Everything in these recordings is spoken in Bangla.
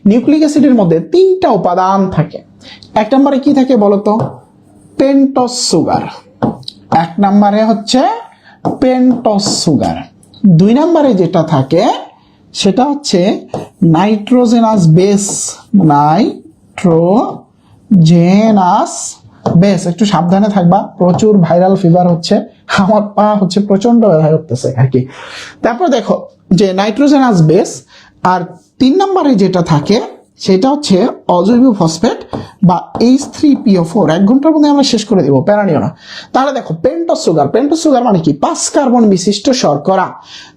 নিউক্লিক অ্যাসিডের মধ্যে তিনটা উপাদান থাকে। এক নম্বরে কি থাকে বলতো? Pentose sugar. এক নম্বরে হচ্ছে পেন্টোজ সুগার। দুই নম্বরে যেটা থাকে সেটা হচ্ছে নাইট্রোজেনাস বেস। Nitrogenous base. একটু সাবধানে থাকবা, প্রচুর ভাইরাল ফিভার হচ্ছে, আমার পা হচ্ছে প্রচন্ড ব্যথা করতেছে আর কি। তারপর দেখো যে নাইট্রোজেনাস বেস। আর তিন নম্বরে যেটা থাকে সেটা হচ্ছে অজৈব ফসফেট বা H3PO4। 1 ঘন্টার মধ্যে আমরা শেষ করে দেবো, প্যারা নিও না। তাহলে দেখো পেন্টোজ সুগার। পেন্টোজ সুগার মানে কি? 5 কার্বন বিশিষ্ট শর্করা।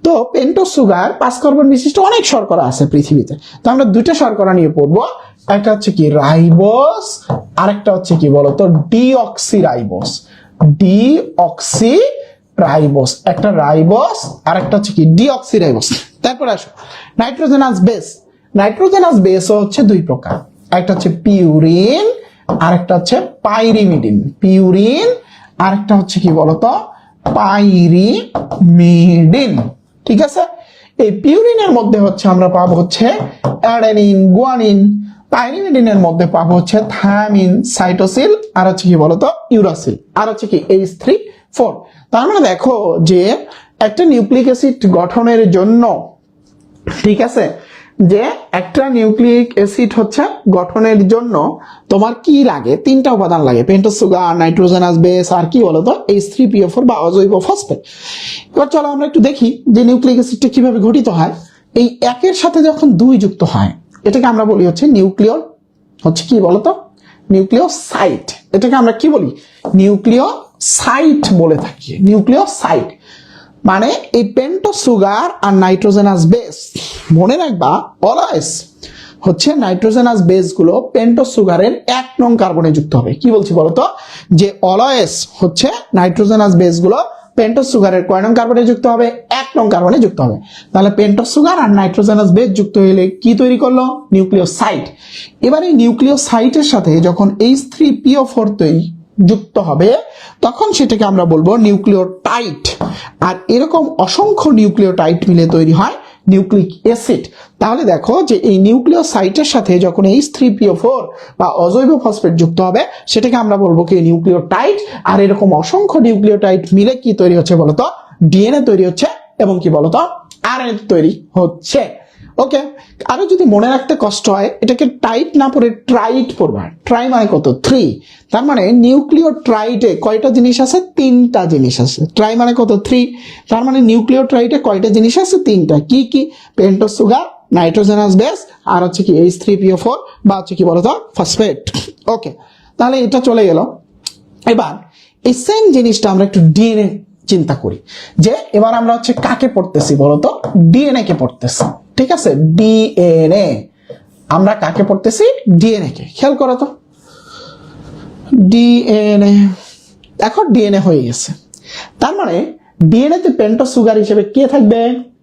তো পেন্টোজ সুগার 5 কার্বন বিশিষ্ট অনেক শর্করা আছে পৃথিবীতে। তো আমরা দুইটা শর্করা নিয়ে পড়বো, একটা হচ্ছে কি রাইবোস, আরেকটা হচ্ছে কি বলতো ডিঅক্সিরাইবোস। ডিঅক্সিরাইবোস, একটা রাইবোস আর একটা হচ্ছে কি ডিঅক্সিরাইবোস। তারপর আসো নাইট্রোজেনাস বেস। নাইট্রোজেনাস বেসও হচ্ছে দুই প্রকার, একটা হচ্ছে পিউরিন আর একটা হচ্ছে পাইরিমিডিন। পিউরিন আর একটা হচ্ছে কি বলতো পাইরিমিডিন। ঠিক আছে, এই পিউরিনের মধ্যে হচ্ছে আমরা পাবো হচ্ছে অ্যাডেনিন, গুয়ানিন। পাইরিমিডিনের মধ্যে পাবো হচ্ছে থায়ামিন, সাইটোসিল আর হচ্ছে কি বলতো ইউরাসিল আর হচ্ছে কি H3,4। তার মানে দেখো যে একটা নিউক্লিক অ্যাসিড গঠনের জন্য, ঠিক আছে, যে একটা নিউক্লিক অ্যাসিড হচ্ছে গঠনের জন্য তোমার কি লাগে? তিনটা উপাদান লাগে, পেন্টোজ সুগার, নাইট্রোজেনাস বেস আর কি বলতো H3PO4 বা অজৈব ফসফেট। এবার চলো আমরা একটু দেখি যে নিউক্লিক অ্যাসিডটা কিভাবে গঠিত হয়। এই একের সাথে যখন দুই যুক্ত হয় এটাকে আমরা বলি হচ্ছে নিউক্লিয়, হচ্ছে কি বলতো নিউক্লিওসাইড। এটাকে আমরা কি বলি? নিউক্লিওসাইড বলে থাকি। নিউক্লিওসাইড মানে এই পেন্টোজ সুগার আর নাইট্রোজেনাস বেস, মনে রাখবা অলওয়েজ হচ্ছে নাইট্রোজেনাস বেস গুলো পেন্টোজ সুগারের 1 নং কার্বনে যুক্ত হবে। কি বলছি বলতো? যে অলওয়েজ হচ্ছে নাইট্রোজেনাস বেস গুলো পেন্টোজ সুগারের কয় নং কার্বনে যুক্ত হবে? 1 নং কার্বনে যুক্ত হবে। তাহলে পেন্টোজ সুগার আর নাইট্রোজেনাস বেস যুক্ত হলে কি তৈরি করলো? নিউক্লিওসাইড। এবার এই নিউক্লিওসাইডের সাথে যখন H3PO4 যুক্ত হবে তখন সেটাকে আমরা বলবো নিউক্লিওটাইড। আর এরকম অসংখ্য নিউক্লিওটাইড মিলে তৈরি হয় নিউক্লিক অ্যাসিড। তাহলে দেখো যে এই নিউক্লিওসাইডের সাথে যখন H3PO4 বা অজৈব ফসফেট যুক্ত হবে সেটাকে আমরা বলবো কি নিউক্লিওটাইড। আর এরকম অসংখ্য নিউক্লিওটাইড মিলে কি তৈরি হচ্ছে বলতো? ডিএনএ তৈরি হচ্ছে এবং কি বলতো আরএনএ তৈরি হচ্ছে। ওকে, আরো যদি মনে রাখতে কষ্ট হয় এটাকে টাইট না পড়ে ট্রাইট পড়বা। ট্রাই মানে কত? 3। তার মানে নিউক্লিওটাইডে কয়টা জিনিস আছে? 3টা জিনিস আছে। ট্রাই মানে কত? 3। তার মানে নিউক্লিওটাইডে কয়টা জিনিস আছে? 3টা। কি কি? পেন্টোজ সুগার, নাইট্রোজেনাস বেস আর হচ্ছে কি H3PO4 বা হচ্ছে কি বলতো ফসফেট। ওকে, তাহলে এটা চলে গেল। এবার এই সেম জিনিসটা আমরা একটু ডিএনএ চিন্তা করি, যে এবার আমরা হচ্ছে কাকে পড়তেছি বলতো? ডিএনএ কে পড়তেছি। ঠিক আছে, ডিএনএ আমরা কাকে পড়তেছি? ডিএনএ কে। খেয়াল করো তো, ডিএনএ। দেখো ডিএনএ হয়ে গেছে। তার মানে ডিএনএ তে পেন্টোজ সুগার হিসেবে কে থাকবে?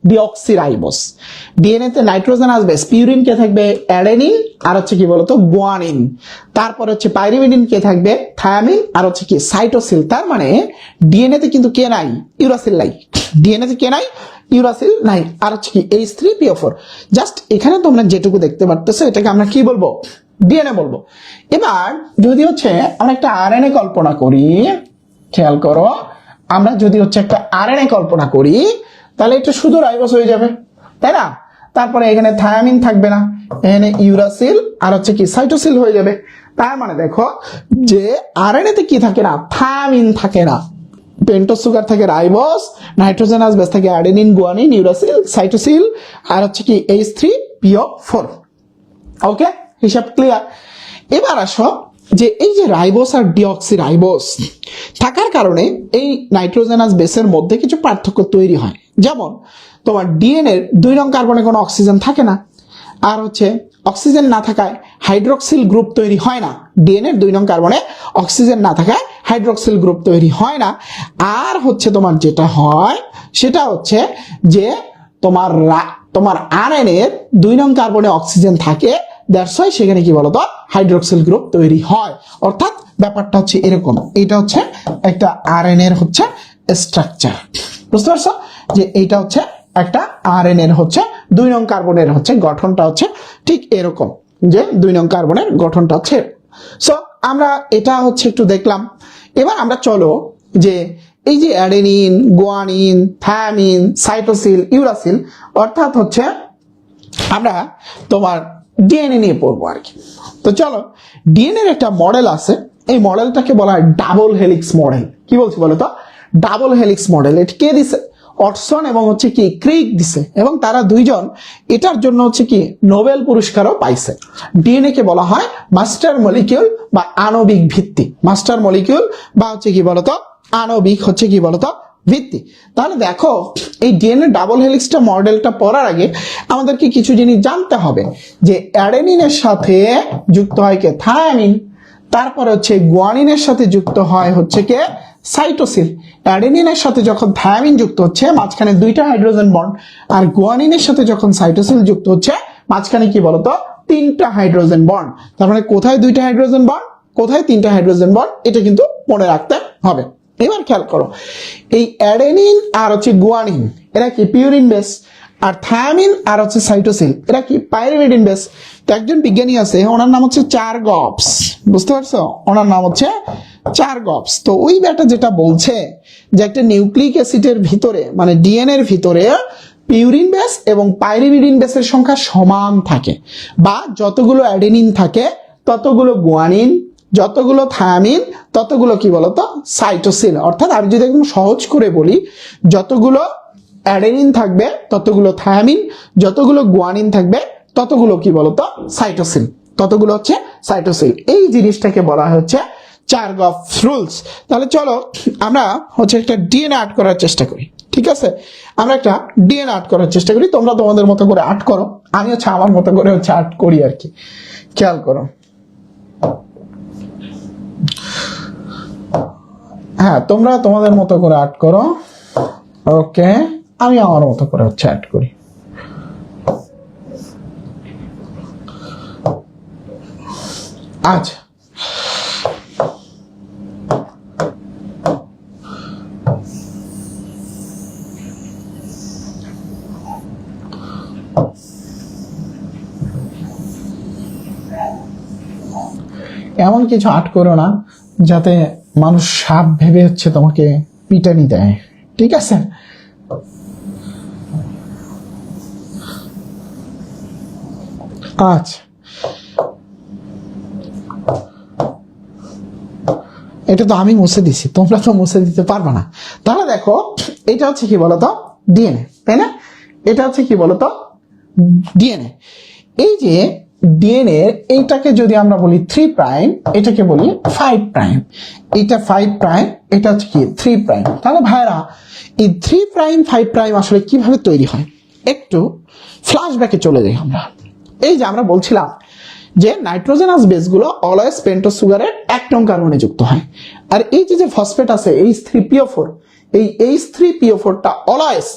ডিঅক্সিরাইবোস। ডিএনএ তে নাইট্রোজেনাস বেস পিউরিন কে থাকবে? অ্যাডেনিন আর হচ্ছে কি বলতো গুয়ানিন। তারপর হচ্ছে পাইরিমিডিন কে থাকবে? থায়ামিন আর হচ্ছে কি সাইটোসিল। তার মানে ডিএনএ তে কিন্তু কে নাই? ইউরাসিল নাই। ডিএনএ তে কে নাই? ইউরাসিল নাই। আর হচ্ছে কি H3PO4। জাস্ট এখানে তোমরা যেটুকু দেখতে পারতেছো এটাকে আমরা কি বলবো? ডিএনএ বলবো। এবার যদি হচ্ছে আমরা একটা আরএনএ কল্পনা করি, খেয়াল করো, আমরা যদি হচ্ছে একটা আরএনএ কল্পনা করি তাহলে এটা শুধু রাইবোস হয়ে যাবে, তাই না? তারপরে এখানে থায়ামিন থাকবে না, এখানে ইউরাসিল আর হচ্ছে কি সাইটোসিল হয়ে যাবে। তার মানে দেখো যে আরএনএ তে কি থাকে না? থায়ামিন থাকে না। পেন্টোজ সুগার থাকে রাইবোস, নাইট্রোজেনাস বেস থাকে অ্যাডেনিন, গুয়ানিন, ইউরাসিল, সাইটোসিল আর হচ্ছে কি H3PO4। ওকে, হিসাব ক্লিয়ার। এবার আসো যে এই যে রাইবোস আর ডিঅক্সিরাইবোস থাকার কারণে এই নাইট্রোজেনাস বেসের মধ্যে কিছু পার্থক্য তৈরি হয়। যেমন তোমার ডিএনএর 2 নং কার্বনে কোনো অক্সিজেন থাকে না, আর হচ্ছে অক্সিজেন না থাকায় হাইড্রোক্সিল গ্রুপ তৈরি হয় না। ডিএনএর 2 নং কার্বনে অক্সিজেন না থাকায় হাইড্রোক্সিল গ্রুপ তৈরি হয় না। আর হচ্ছে তোমার যেটা হয় সেটা হচ্ছে যে তোমার আরএনএ এর 2 নং কার্বনে অক্সিজেন থাকে, দ্যাটস ওয়াই সেখানে কি বলতো হাইড্রোক্সিল গ্রুপ তৈরি হয়। অর্থাৎ ব্যাপারটা হচ্ছে এরকম। এটা হচ্ছে একটা আরএনএ এর হচ্ছে স্ট্রাকচার। বুঝতে পারছো যে এইটা হচ্ছে একটা আরএনএ এর হচ্ছে 2 নং কার্বনের হচ্ছে গঠনটা হচ্ছে ঠিক এরকম, যে 2 নং কার্বনের গঠনটা হচ্ছে। সো আমরা এটা হচ্ছে একটু দেখলাম। এবার আমরা চলো যে এই যে অ্যাডেনিন, গুয়ানিন, থায়ামিন, সাইটোসিল, ইউরাসিল, অর্থাৎ হচ্ছে আমরা তোমার ডিএনএ নিয়ে পড়বো আর কি। তো চলো, ডিএনএ এর একটা মডেল আছে, এই মডেলটাকে বলা হয় ডাবল হেলিক্স মডেল। কি বলছি বলো তো? Double helix model. এটা কে দিছে? অটসন এবং হচ্ছে কি ক্রিক দিছে, এবং তারা দুইজন এটার জন্য হচ্ছে কি নোবেল পুরস্কারও পাইছে। ডিএনএ কে বলা হয় মাস্টার মলিকিউল বা আণবিক ভিত্তি, মাস্টার মলিকিউল বা হচ্ছে কি বলতো আণবিক হচ্ছে কি বলতো ভিত্তি। তাহলে দেখো, এই ডিএনএ ডাবল হেলিক্সটা মডেলটা পড়ার আগে আমাদেরকে কিছু জিনিস জানতে হবে, যে অ্যাডেনিনের সাথে যুক্ত হয় কে? থায়ামিন। তারপরে হচ্ছে গুয়ানিনের সাথে যুক্ত হয় হচ্ছে কে? সাইটোসিল। অ্যাডেনিনের সাথে যখন থায়ামিন যুক্ত হচ্ছে মাঝখানে 2টা হাইড্রোজেন বন্ড, আর গুয়ানিনের সাথে যখন সাইটোসিল যুক্ত হচ্ছে মাঝখানে কি বলতো 3টা হাইড্রোজেন বন্ড। তার মানে কোথায় 2টা হাইড্রোজেন বন্ড, কোথায় 3টা হাইড্রোজেন বন্ড, এটা কিন্তু মনে রাখতে হবে। এবার খেয়াল করো, এই অ্যাডেনিন আর হচ্ছে গুয়ানিন এরা কি পিউরিন বেস, আর থায়ামিন আর হচ্ছে সাইটোসিল এরা কি পাইরিমিডিন বেস। তো একজন বিজ্ঞানী আছে, ওনার নাম হচ্ছে চারগপস, বুঝতে পারছো? ওনার নাম হচ্ছে চারগপস। তো ওই ব্যাটা যেটা বলছে যে একটা নিউক্লিক অ্যাসিডের ভিতরে মানে ডিএনএ এর ভিতরে পিউরিন বেস এবং পাইরিমিডিন বেসের সংখ্যা সমান থাকে, বা যতগুলো অ্যাডেনিন থাকে ততগুলো গুয়ানিন, যতগুলো থায়ামিন ততগুলো কি বলতো সাইটোসিল। অর্থাৎ আমি যদি একদম সহজ করে বলি, যতগুলো অ্যাডেনিন থাকবে ততগুলো থায়ামিন, যতগুলো গুয়ানিন থাকবে ততগুলো কি বলতো সাইটোসিল, ততগুলো হচ্ছে সাইটোসিল। এই জিনিসটাকে বলা হচ্ছে চারগপ রুলস। তাহলে চলো আমরা হচ্ছে একটা ডিএনএ আর্ট করার চেষ্টা করি, ঠিক আছে? আমরা একটা ডিএনএ আর্ট করার চেষ্টা করি, তোমরা তোমাদের মতো করে আর্ট করো, আমি হচ্ছে আমার মতো করে হচ্ছে আর্ট করি আর কি। খেয়াল করো, হ্যাঁ তোমরা তোমাদের মতো করে আর্ট করো, ওকে, আমি আমার মতো করে হচ্ছে আর্ট করি। আচ্ছা, এমন কিছু আর্ট করো না যাতে মানুষ সাপ ভেবে হচ্ছে তোমাকে পিটানি দেয়, ঠিক আছে? আচ্ছা, এটা তো আমি মুছে দিছি, তোমরা তো মুছে দিতে পারবে না। তাহলে দেখো, এটা হচ্ছে কি বলতো ডিএনএ, তাই না? এটা হচ্ছে কি বলতো ডিএনএ। এই যে ডিএনএ, এইটাকে যদি আমরা বলি 3 প্রাইম, এটাকে বলি 5 প্রাইম, এটা 5 প্রাইম, এটা হচ্ছে কি 3 প্রাইম। তাহলে ভাইরা, এই 3 প্রাইম 5 প্রাইম আসলে কিভাবে তৈরি হয় একটু ফ্ল্যাশব্যাকে চলে যাই আমরা। এই যে আমরা বলছিলাম যে নাইট্রোজেনাস বেসগুলো অলওয়েজ পেন্টোজ সুগারের 1 নং কার্বনে যুক্ত হয়, আর এই যে ফসফেট আছে H3PO4, এই H3PO4টা অলওয়েজ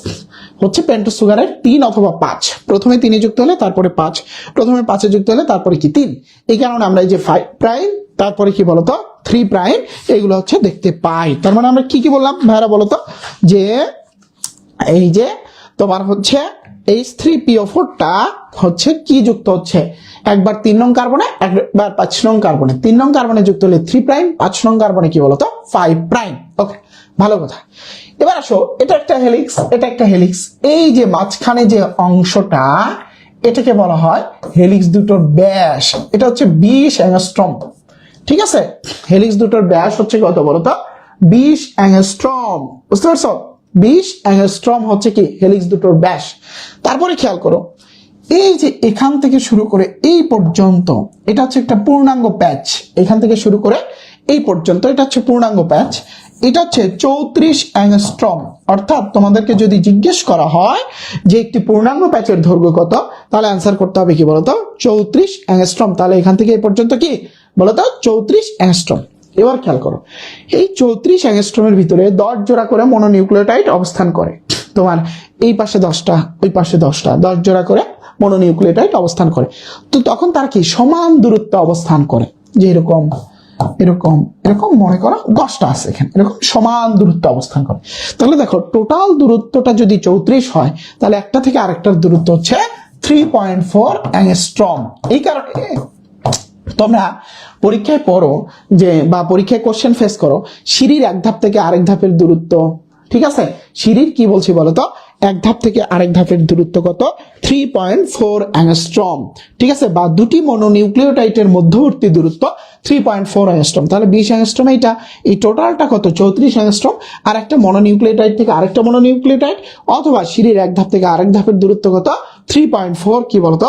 হচ্ছে পেন্টোজ সুগারের 3 অথবা 5, প্রথমে 3 যুক্ত হলে তারপরে 5, প্রথমে 5 যুক্ত হলে তারপরে কি 3। এই কারণে আমরা এই যে 5 প্রাইম তারপরে কি বলতো 3 প্রাইম এগুলো হচ্ছে দেখতে পাই। তার মানে আমরা কি কি বললাম ভাইরা বলতো, যে এই যে তোমার হচ্ছে H3PO4টা হচ্ছে কি যুক্ত হচ্ছে, একবার 3 নং কার্বনে, একবার 5 নং কার্বনে। 3 নং কার্বনে যুক্ত হলে 3 প্রাইম, 5 নং কার্বনে কি বলতো 5 প্রাইম। ওকে, ভালো কথা। এবার আসো, এটা একটা হেলিক্স, এটা একটা হেলিক্স। এই যে মাঝখানে যে অংশটা, এটাকে বলা হয় হেলিক্স দুটোর ব্যাস। এটা হচ্ছে 20 অ্যাংস্ট্রম, ঠিক আছে? হেলিক্স দুটোর ব্যাস হচ্ছে কত বলতো 20 অ্যাংস্ট্রম, বুঝতে পারছো? 20 অ্যাংস্ট্রম হচ্ছে কি হেলিক্স দুটোর ব্যাস। তারপরে খেয়াল করো, এই যে এখান থেকে শুরু করে এই পর্যন্ত, এটা হচ্ছে একটা পূর্ণাঙ্গ প্যাচ। এখান থেকে শুরু করে এই পর্যন্ত এটা হচ্ছে পূর্ণাঙ্গ প্যাচ, এটা হচ্ছে 34 অ্যাংস্ট্রম। অর্থাৎ তোমাদেরকে যদি জিজ্ঞেস করা হয় যে একটি পূর্ণাঙ্গ প্যাচের দৈর্ঘ্য কত, তাহলে অ্যান্সার করতে হবে কি বলতো 34 অ্যাংস্ট্রম। তাহলে এখান থেকে এই পর্যন্ত কি বলতো 34 অ্যাংস্ট্রম। এবার খেয়াল করো, এই 34 অ্যাংস্ট্রমের ভিতরে 10 জোড়া করে মনোনিউক্লিওটাইড অবস্থান করে। তোমার এই পাশে 10টা, ওই পাশে 10টা, 10 জোড়া করে মনোনিউক্লিওটাইড অবস্থান করে। তো তখন তার কি সমান দূরত্বে অবস্থান করে, যে এরকম এরকম এরকম মনে করো 10টা আছে এখানে, এরকম সমান দূরত্ব অবস্থান করে। তাহলে দেখো টোটাল দূরত্বটা যদি 34 হয়, তাহলে একটা থেকে আরেকটার দূরত্ব হচ্ছে 3.4 অ্যাংস্ট্রম। এই কারণে তোমরা পরীক্ষায় পড়ো যে, বা পরীক্ষায় কোশ্চেন ফেস করো, সিঁড়ির এক ধাপ থেকে আরেক ধাপের দূরত্ব, ঠিক আছে, সিঁড়ির কি বলছি বলতো, এক ধাপ থেকে আরেক ধাপের দূরত্ব কত, 3.4 অ্যাংস্ট্রম, ঠিক আছে, বা দুটি মনোনিউক্লিওটাইডের মধ্যবর্তী দূরত্ব 3.4 অ্যাংস্ট্রম। তাহলে 20 অ্যাংস্ট্রম এইটা, এই টোটালটা কত, 34 অ্যাংস্ট্রম। আর একটা মনোনিউক্লিওটাইড থেকে আরেকটা মনোনিউক্লিওটাইড অথবা সিঁড়ির এক ধাপ থেকে আরেক ধাপের দূরত্ব কত, 3.4 কি বলতো,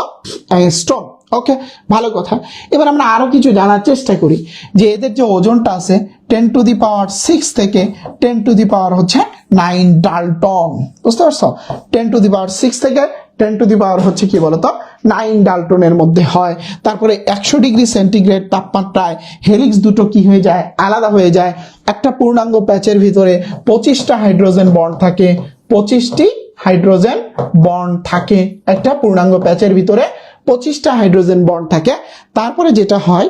অ্যাংস্ট্রম। ওকে, ভালো কথা। এবার আমরা আরো কিছু জানার চেষ্টা করি যে এদের যে ওজনটা আছে 10⁶ থেকে 10⁻⁹ হচ্ছে 9 ডাল্টন। বুঝতে পারছো? 10⁶ থেকে 10⁻⁹ হচ্ছে কি বলতো, 9 ডাল্টনের মধ্যে হয়। তারপরে 100 ডিগ্রি সেন্টিগ্রেড তাপমাত্রায় হেলিক্স দুটো কি হয়ে যায়, আলাদা হয়ে যায়। একটা পূর্ণাঙ্গ প্যাচের ভিতরে 25টা হাইড্রোজেন বন্ড থাকে, 25টি হাইড্রোজেন বন্ড থাকে একটা পূর্ণাঙ্গ প্যাচের ভিতরে, 25টা হাইড্রোজেন বন্ড থাকে। তারপরে যেটা হয়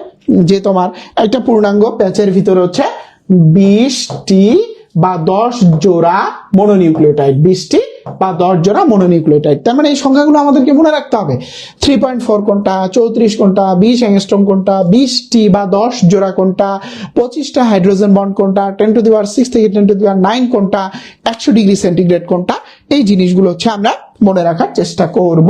যে তোমার একটা পূর্ণাঙ্গ প্যাচের ভিতরে হচ্ছে 20টি বা 10 জোড়া মনোনিউক্লিওটাইড, 20টি বা 10 জোড়া মনোনিউক্লিওটাইড। তার মানে এই সংখ্যাগুলো আমাদেরকে মনে রাখতে হবে। 3.4 কোনটা, 34 কোনটা, 20 অ্যাংস্ট্রম কোনটা, 20টি বা 10 জোড়া কোনটা, 25টা হাইড্রোজেন বন্ড কোনটা, 10⁶ থেকে 10⁹ কোনটা, 100 ডিগ্রি সেন্টিগ্রেড কোনটা, এই জিনিসগুলো হচ্ছে আমরা মনে রাখার চেষ্টা করব।